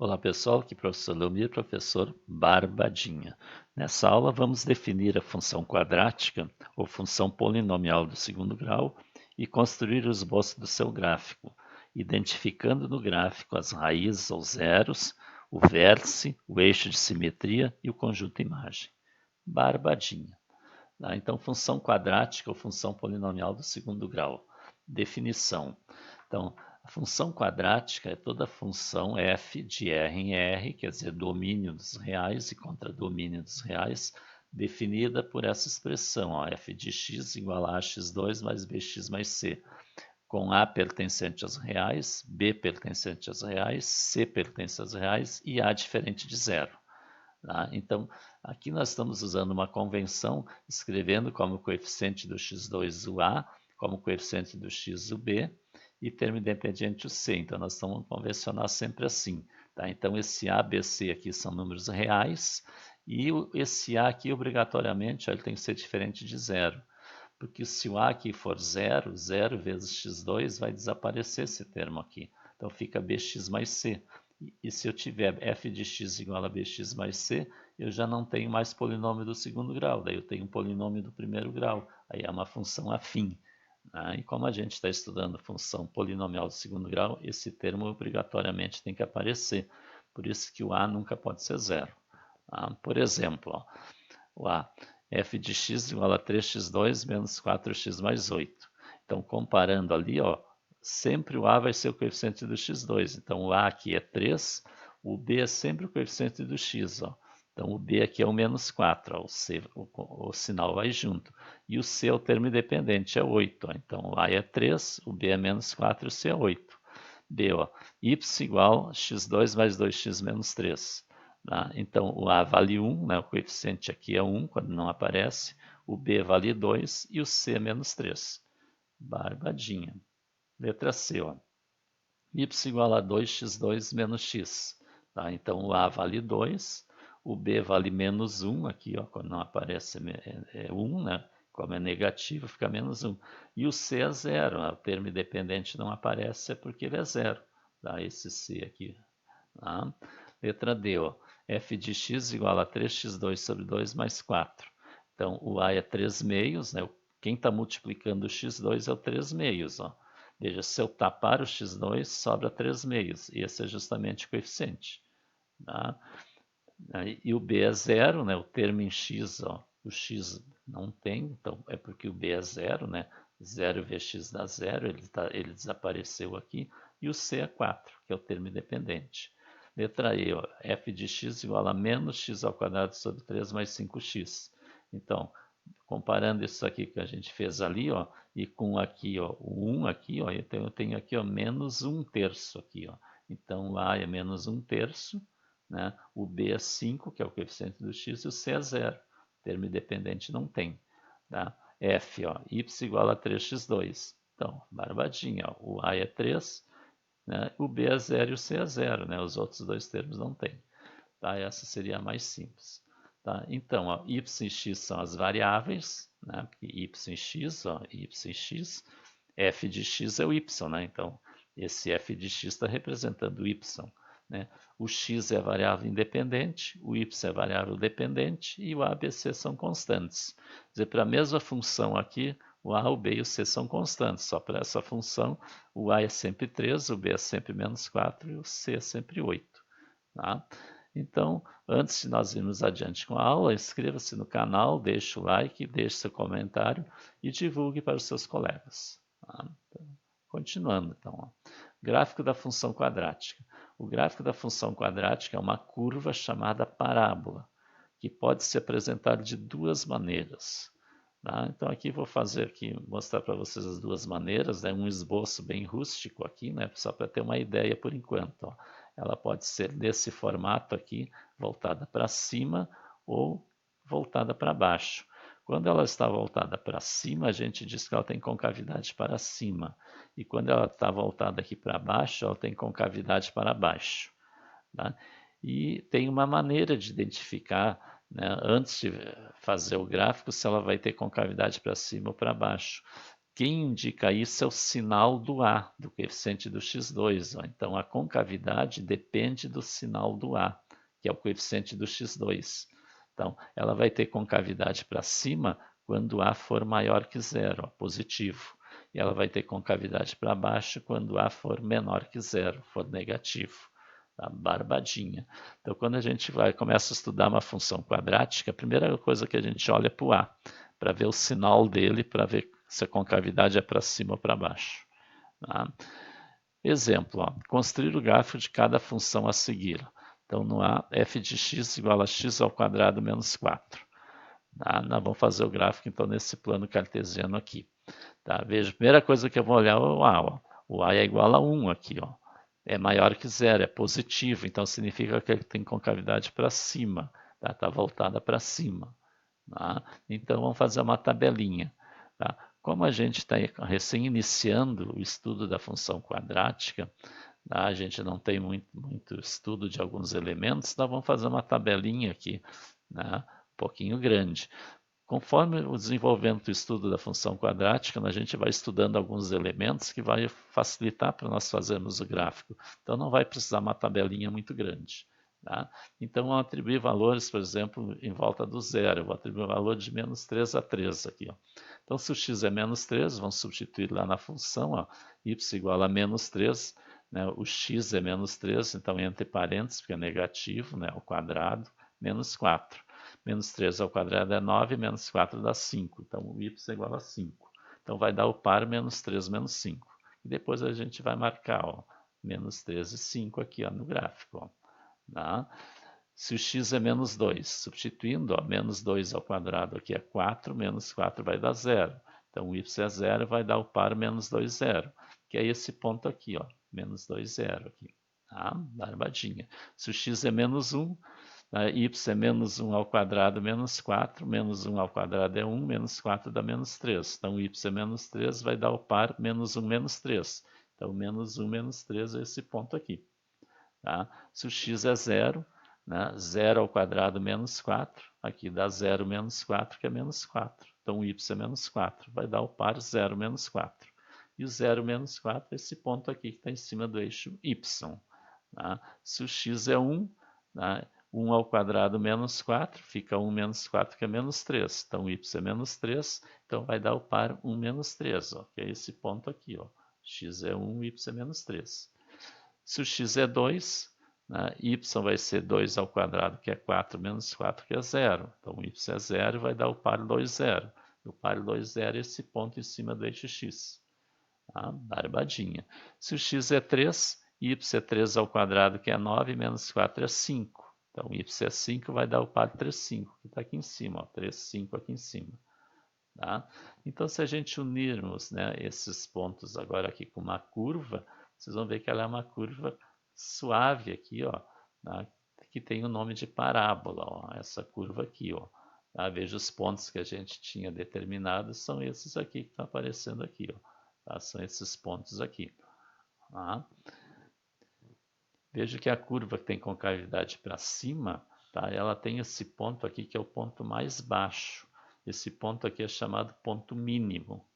Olá pessoal, aqui é o professor Leomir, professor Barbadinha. Nessa aula vamos definir a função quadrática ou função polinomial do segundo grau e construir o esboço do seu gráfico, identificando no gráfico as raízes ou zeros, o vértice, o eixo de simetria e o conjunto imagem. Barbadinha. Então, função quadrática ou função polinomial do segundo grau. Definição. Então, a função quadrática é toda função f de R em R, quer dizer, domínio dos reais e contradomínio dos reais, definida por essa expressão, ó, f de x igual a x2 mais bx mais c, com A pertencente aos reais, B pertencente aos reais, C pertence aos reais e A diferente de zero. Tá? Então, aqui nós estamos usando uma convenção, escrevendo como coeficiente do x2 o A, como coeficiente do x o B, e termo independente o C. Então, nós vamos convencionar sempre assim. Tá? Então, esse A, B, C aqui são números reais, e esse A aqui, obrigatoriamente, ele tem que ser diferente de zero. Porque se o A aqui for zero, 0 vezes x2 vai desaparecer esse termo aqui. Então, fica bx mais c. E se eu tiver f de x igual a bx mais c, eu já não tenho mais polinômio do segundo grau, daí eu tenho um polinômio do primeiro grau, aí é uma função afim. Né? E como a gente está estudando função polinomial do segundo grau, esse termo obrigatoriamente tem que aparecer. Por isso que o a nunca pode ser zero. Tá? Por exemplo, ó, o a, f de x igual a 3x2 menos 4x mais 8. Então, comparando ali, ó, sempre o a vai ser o coeficiente do x2. Então, o a aqui é 3, o b é sempre o coeficiente do x. Ó. Então, o b aqui é o menos 4, ó, o sinal vai junto. E o c é o termo independente, é 8. Ó. Então, o a é 3, o b é menos 4 e o c é 8. B, ó, y igual a x2 mais 2x menos 3. Tá? Então, o A vale 1, né? O coeficiente aqui é 1, quando não aparece. O B vale 2 e o C é menos 3. Barbadinha. Letra C, ó. Y igual a 2x2 menos x. Tá? Então, o A vale 2, o B vale menos 1, aqui, ó, quando não aparece é 1, né? Como é negativo, fica menos 1. E o C é 0, né? O termo independente não aparece, é porque ele é 0. Tá? Esse C aqui. Tá? Letra D, ó, f de x igual a 3x2 sobre 2 mais 4. Então, o A é 3 meios, né? Quem está multiplicando o x2 é o 3 meios. Ó. Veja, se eu tapar o x2, sobra 3 meios. E esse é justamente o coeficiente. Tá? E o B é zero, né? O termo em x, ó, o x não tem, então é porque o B é zero, né? 0 vezes x dá zero, ele desapareceu aqui. E o C é 4, que é o termo independente. Letra E, ó, f de x igual a menos x ao quadrado sobre 3 mais 5x. Então, comparando isso aqui que a gente fez ali, ó, e com aqui, ó, o 1 aqui, ó, então eu tenho aqui, ó, menos 1 terço aqui, ó. Então, A é menos 1 terço, né? O B é 5, que é o coeficiente do x, e o C é 0. Termo independente não tem. Tá? F, ó, y igual a 3x2. Então, barbadinha, ó, o A é 3, né? O B é 0 e o C é 0. Né? Os outros dois termos não tem. Tá? Essa seria a mais simples. Tá? Então, ó, y e x são as variáveis, né? Y e x, ó, y e x, f de x é o y, né? Então, esse f de x está representando o y. Né? O x é a variável independente, o y é a variável dependente e o a, b, c são constantes. Quer dizer, para a mesma função aqui, o a, o b e o c são constantes. Só para essa função, o a é sempre 3, o b é sempre menos 4 e o c é sempre 8. Tá? Então, antes de nós irmos adiante com a aula, inscreva-se no canal, deixe o like, deixe seu comentário e divulgue para os seus colegas. Tá? Então, continuando, então. Ó. Gráfico da função quadrática. O gráfico da função quadrática é uma curva chamada parábola, que pode se apresentar de duas maneiras. Tá? Então, aqui vou fazer aqui, mostrar para vocês as duas maneiras, né? Um esboço bem rústico aqui, né? Só para ter uma ideia por enquanto. Ó. Ela pode ser desse formato aqui, voltada para cima ou voltada para baixo. Quando ela está voltada para cima, a gente diz que ela tem concavidade para cima. E quando ela está voltada aqui para baixo, ela tem concavidade para baixo. Tá? E tem uma maneira de identificar, né, antes de fazer o gráfico, se ela vai ter concavidade para cima ou para baixo, Quem indica isso é o sinal do A, do coeficiente do x2. Ó. Então, a concavidade depende do sinal do A, que é o coeficiente do x2. Então, ela vai ter concavidade para cima quando A for maior que zero, ó, positivo. E ela vai ter concavidade para baixo quando A for menor que zero, for negativo. Tá? Barbadinha. Então, quando a gente começa a estudar uma função quadrática, a primeira coisa que a gente olha é para o A, para ver o sinal dele, para ver se a concavidade é para cima ou para baixo. Tá? Exemplo, ó, construir o gráfico de cada função a seguir. Então, no A, f de x igual a x ao quadrado menos 4. Tá? Nós vamos fazer o gráfico, então, nesse plano cartesiano aqui. Tá? Veja, a primeira coisa que eu vou olhar é o A. Ó. O A é igual a 1 aqui. Ó. É maior que zero, é positivo. Então, significa que ele tem concavidade para cima. Está voltada para cima. Tá? Então, vamos fazer uma tabelinha. Tá? Como a gente está recém iniciando o estudo da função quadrática, tá? A gente não tem muito estudo de alguns elementos, então vamos fazer uma tabelinha aqui, né? Um pouquinho grande. Conforme o desenvolvimento do estudo da função quadrática, a gente vai estudando alguns elementos que vai facilitar para nós fazermos o gráfico. Então, não vai precisar uma tabelinha muito grande. Tá? Então, vou atribuir valores, por exemplo, em volta do zero. Eu vou atribuir o valor de menos 3 a 3 aqui. Ó. Então, se o x é menos 3, vamos substituir lá na função, ó, y igual a menos 3, né, o x é menos 3, então entre parênteses, porque é negativo, né, ao quadrado, menos 4. Menos 3 ao quadrado é 9, menos 4 dá 5. Então, o y é igual a 5. Então, vai dar o par menos 3 menos 5. E depois a gente vai marcar, ó, menos 3 e 5 aqui ó, no gráfico. Ó. Tá? Se o x é menos 2, substituindo, ó, menos 2 ao quadrado aqui é 4, menos 4 vai dar 0. Então, o y é 0, vai dar o par menos 2, 0. Que é esse ponto aqui, ó, menos 2, 0 aqui. Tá? Barbadinha. Se o x é menos 1, y é menos 1 ao quadrado menos 4, menos 1 ao quadrado é 1, menos 4 dá menos 3. Então, y é menos 3, vai dar o par menos 1 menos 3. Então, menos 1 menos 3 é esse ponto aqui. Tá? Se o x é 0, né, 0 ao quadrado menos 4, aqui dá 0 menos 4, que é menos 4. Então, o y é menos 4, vai dar o par 0 menos 4. E o 0 menos 4 é esse ponto aqui que está em cima do eixo y. Tá? Se o x é 1, tá? 1 ao quadrado menos 4, fica 1 menos 4, que é menos 3. Então, y é menos 3, então vai dar o par 1 menos 3, ó, que é esse ponto aqui. Ó. X é 1, y é menos 3. Se o x é 2, né, y vai ser 2 ao quadrado, que é 4, menos 4, que é 0. Então, y é 0 vai dar o par 2, 0. O par 2, 0 é esse ponto em cima do eixo x. Tá? Barbadinha. Se o x é 3, y é 3 ao quadrado, que é 9, menos 4 é 5. Então, y é 5, vai dar o par 3, 5, que está aqui em cima, ó, 3, 5 aqui em cima. Tá? Então, se a gente unirmos, né, esses pontos agora aqui com uma curva, vocês vão ver que ela é uma curva suave aqui, ó, tá? Que tem o nome de parábola, ó, essa curva aqui. Ó, tá? Veja os pontos que a gente tinha determinados, são esses aqui que estão aparecendo aqui. Ó, tá? São esses pontos aqui. Tá? Veja que a curva que tem concavidade para cima, tá? Ela tem esse ponto aqui que é o ponto mais baixo. Esse ponto aqui é chamado ponto mínimo.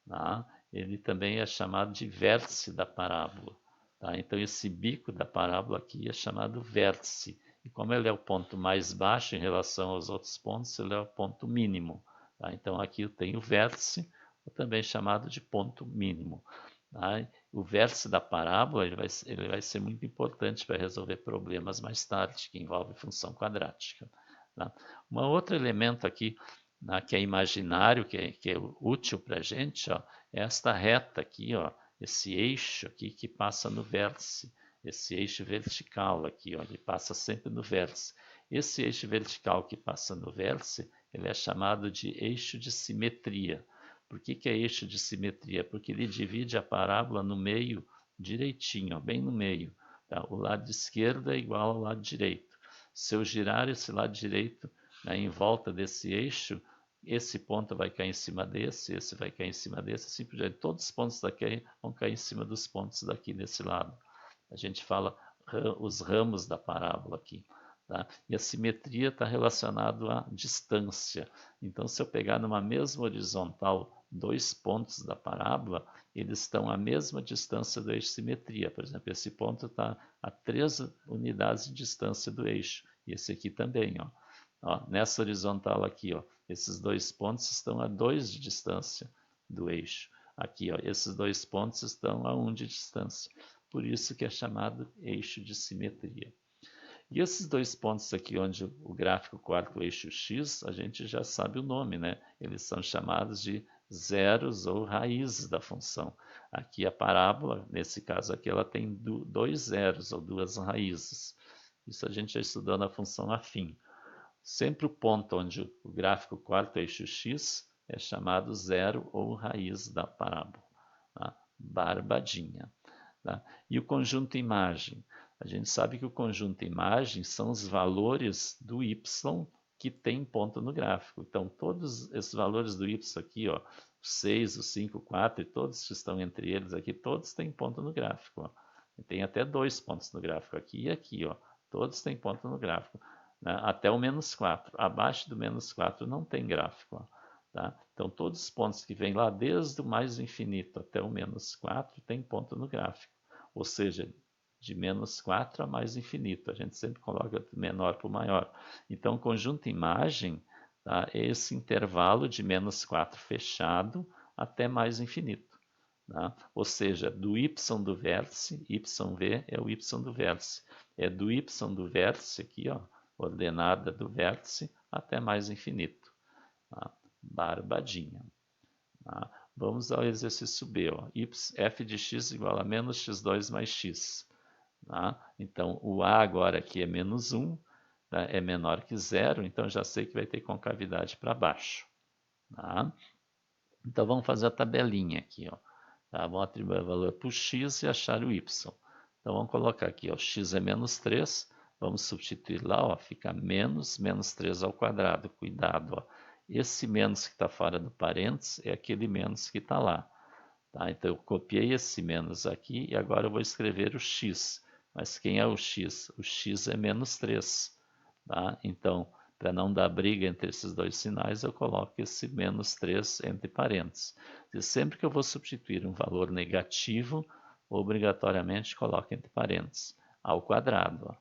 Tá? Ele também é chamado de vértice da parábola. Tá? Então, esse bico da parábola aqui é chamado vértice. E como ele é o ponto mais baixo em relação aos outros pontos, ele é o ponto mínimo. Tá? Então, aqui eu tenho o vértice, também chamado de ponto mínimo. Tá? O vértice da parábola ele vai ser muito importante para resolver problemas mais tarde, que envolvem função quadrática. Tá? Um outro elemento aqui que é imaginário, que é útil para a gente, ó, é esta reta aqui, ó, esse eixo aqui que passa no vértice, esse eixo vertical aqui, ó, ele passa sempre no vértice. Esse eixo vertical que passa no vértice, ele é chamado de eixo de simetria. Por que é eixo de simetria? Porque ele divide a parábola no meio direitinho, ó, bem no meio. Tá? O lado esquerdo é igual ao lado direito. Se eu girar esse lado direito, né, em volta desse eixo, esse ponto vai cair em cima desse, esse vai cair em cima desse, simplesmente todos os pontos daqui vão cair em cima dos pontos daqui desse lado. A gente fala os ramos da parábola aqui. Tá? E a simetria está relacionada à distância. Então, se eu pegar numa mesma horizontal dois pontos da parábola, eles estão à mesma distância do eixo de simetria. Por exemplo, esse ponto está a 3 unidades de distância do eixo. E esse aqui também. Nessa horizontal aqui, esses dois pontos estão a 2 de distância do eixo. Aqui, esses dois pontos estão a 1 de distância. Por isso que é chamado eixo de simetria. E esses dois pontos aqui, onde o gráfico corta o eixo x, a gente já sabe o nome, né? Eles são chamados de zeros ou raízes da função. Aqui a parábola, nesse caso aqui, ela tem dois zeros ou duas raízes. Isso a gente já estudou na função afim. Sempre o ponto onde o gráfico corta o eixo x é chamado zero ou raiz da parábola. Tá? Barbadinha. Tá? E o conjunto imagem? A gente sabe que o conjunto imagem são os valores do y que tem ponto no gráfico. Então, todos esses valores do y aqui, o 6, o 5, o 4, e todos que estão entre eles aqui, todos têm ponto no gráfico. E tem até 2 pontos no gráfico, aqui e aqui. Todos têm ponto no gráfico. Né? Até o menos 4. Abaixo do menos 4 não tem gráfico. Tá? Então, todos os pontos que vêm lá, desde o mais infinito até o menos 4, tem ponto no gráfico. Ou seja, de menos 4 a mais infinito. A gente sempre coloca do menor para o maior. Então, o conjunto imagem, tá, é esse intervalo de menos 4 fechado até mais infinito. Tá? Ou seja, do y do vértice, yv é o y do vértice. É do y do vértice aqui, ordenada do vértice, até mais infinito. Tá? Barbadinha. Tá? Vamos ao exercício B. F de x igual a menos x2 mais x. Tá? Então, o A agora aqui é menos 1, tá? É menor que 0, então já sei que vai ter concavidade para baixo. Tá? Então, vamos fazer a tabelinha aqui. Tá? Vamos atribuir o valor para o x e achar o y. Então, vamos colocar aqui, x é menos 3, vamos substituir lá, fica menos 3 ao quadrado. Cuidado, esse menos que está fora do parênteses é aquele menos que está lá. Tá? Então, eu copiei esse menos aqui e agora eu vou escrever o x. Mas quem é o x? O x é menos 3. Tá? Então, para não dar briga entre esses dois sinais, eu coloco esse menos 3 entre parênteses. E sempre que eu vou substituir um valor negativo, obrigatoriamente coloco entre parênteses ao quadrado,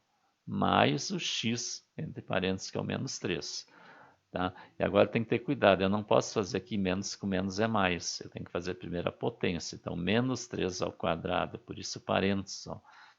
mais o x entre parênteses, que é o menos 3. Tá? E agora tem que ter cuidado, eu não posso fazer aqui menos com menos é mais, eu tenho que fazer primeiro a potência. Então, menos 3 ao quadrado, por isso parênteses,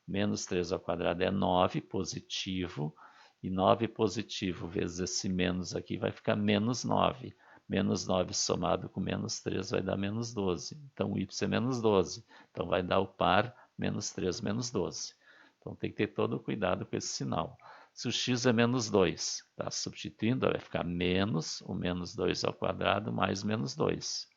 menos 3 ao quadrado é 9 positivo, e 9 positivo vezes esse menos aqui vai ficar menos 9. Menos 9 somado com menos 3 vai dar menos 12. Então, o y é menos 12. Então, vai dar o par menos 3 menos 12. Então, tem que ter todo o cuidado com esse sinal. Se o x é menos 2, tá? Substituindo, vai ficar menos o menos 2 ao quadrado mais menos 2.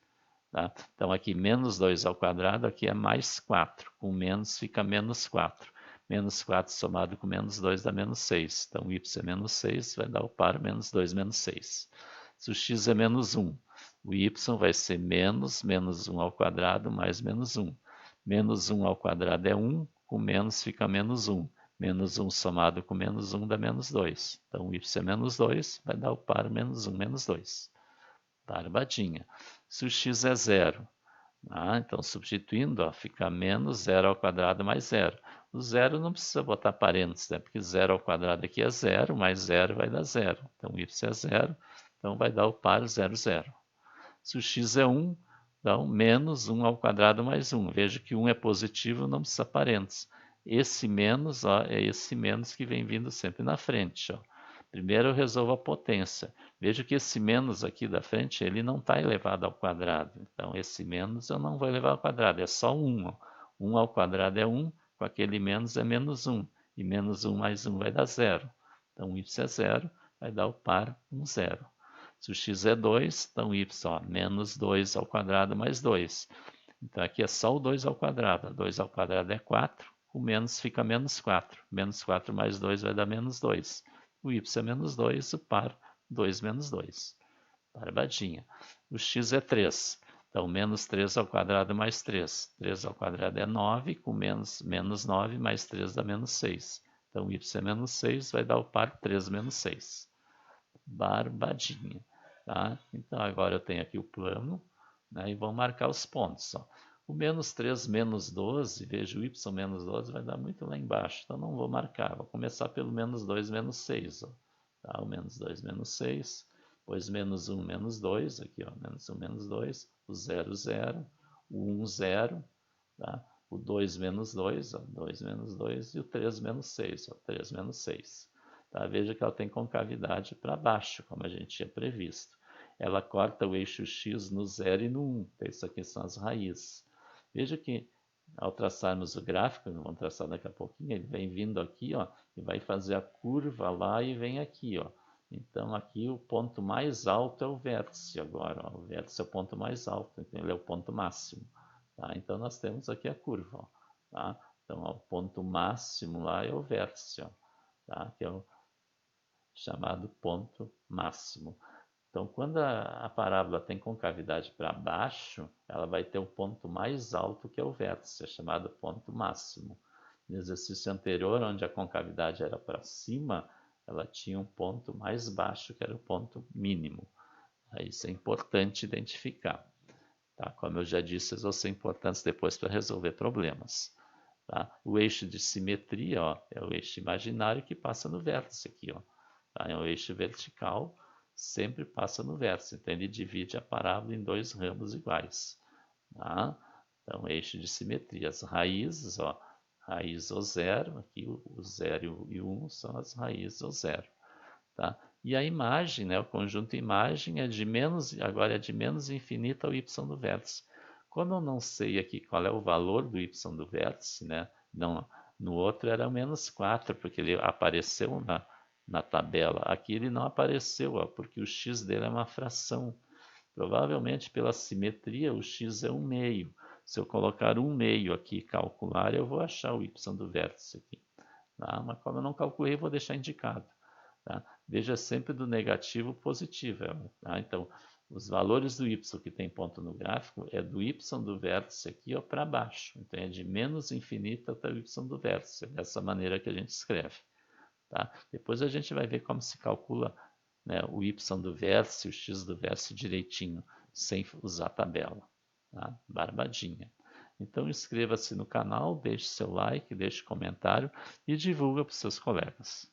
Tá? Então, aqui menos 2 ao quadrado, aqui é mais 4. Com menos fica menos 4. Menos 4 somado com menos 2 dá menos 6. Então, o y é menos 6, vai dar o par menos 2 menos 6. Se o x é menos 1, o y vai ser menos 1 ao quadrado mais menos 1. Menos 1 ao quadrado é 1, com menos fica menos 1. Menos 1 somado com menos 1 dá menos 2. Então, o y é menos 2, vai dar o par menos 1 menos 2. Barbadinha. Se o x é 0, então substituindo, fica menos 0 ao quadrado mais 0. O 0 não precisa botar parênteses, né? Porque 0 ao quadrado aqui é 0, mais 0 vai dar 0. Então, y é 0, então vai dar o par 0, 0. Se o x é 1, então menos 1 ao quadrado mais 1. Veja que 1 é positivo, não precisa parênteses. Esse menos, é esse menos que vem vindo sempre na frente. Primeiro eu resolvo a potência. Veja que esse menos aqui da frente, ele não está elevado ao quadrado. Então, esse menos eu não vou elevar ao quadrado, é só 1. 1 ao quadrado é 1, com aquele menos é menos 1. E menos 1 mais 1 vai dar 0. Então, y é 0, vai dar o par 1, 0. Se o x é 2, então y, menos 2 ao quadrado mais 2. Então, aqui é só o 2 ao quadrado. 2 ao quadrado é 4, o menos fica menos 4. Menos 4 mais 2 vai dar menos 2. O y é menos 2, o par 2 menos 2. Barbadinha. O x é 3. Então, menos 3 ao quadrado mais 3. 3 ao quadrado é 9, com menos 9 mais 3 dá menos 6. Então, y é menos 6, vai dar o par 3 menos 6. Barbadinha. Tá? Então, agora eu tenho aqui o plano. né? E vão marcar os pontos. Ó. O menos 3 menos 12, veja o y menos 12 vai dar muito lá embaixo, então não vou marcar. Vou começar pelo menos 2 menos 6. Ó. Tá? O menos 2 menos 6, depois menos 1 menos 2, aqui ó, menos 1 menos 2, o 0, 0, o 1, 0, tá? O 2 menos 2, ó, 2 menos 2, e o 3 menos 6, ó, 3 menos 6. Tá? Veja que ela tem concavidade para baixo, como a gente tinha previsto. Ela corta o eixo x no 0 e no 1. Então, isso aqui são as raízes. Veja que ao traçarmos o gráfico, vamos traçar daqui a pouquinho, ele vem vindo aqui, ó, e vai fazer a curva lá e vem aqui, ó. Então aqui o ponto mais alto é o vértice agora, ó. O vértice é o ponto mais alto, então ele é o ponto máximo. Tá? Então nós temos aqui a curva, ó, tá? Então ó, o ponto máximo lá é o vértice, ó, tá? Que é o chamado ponto máximo. Então, quando a parábola tem concavidade para baixo, ela vai ter o ponto mais alto que é o vértice, é chamado ponto máximo. No exercício anterior, onde a concavidade era para cima, ela tinha um ponto mais baixo, que era o ponto mínimo. Isso é importante identificar. Tá? Como eu já disse, eles vão ser importantes depois para resolver problemas. Tá? O eixo de simetria, ó, é o eixo imaginário que passa no vértice aqui. Ó. Tá? É o eixo vertical, sempre passa no vértice. Então ele divide a parábola em dois ramos iguais. Tá? Então, eixo de simetria. As raízes, ó, raiz O zero, aqui o 0 e o 1 são as raízes O zero. Tá? E a imagem, né, o conjunto imagem, é de menos, agora é de menos infinito ao y do vértice. Como eu não sei aqui qual é o valor do y do vértice, né, não, no outro era menos 4, porque ele apareceu na tabela. Aqui ele não apareceu, ó, porque o x dele é uma fração. Provavelmente pela simetria o x é 1 meio. Se eu colocar 1 meio aqui e calcular, eu vou achar o y do vértice aqui. Tá? Mas como eu não calculei, eu vou deixar indicado. Tá? Veja sempre do negativo positivo. Tá? Então, os valores do y que tem ponto no gráfico é do y do vértice aqui para baixo. Então, é de menos infinito até o y do vértice. É dessa maneira que a gente escreve. Tá? Depois a gente vai ver como se calcula, né, o y do vértice e o x do vértice direitinho, sem usar tabela. Tá? Barbadinha. Então inscreva-se no canal, deixe seu like, deixe comentário e divulga para os seus colegas.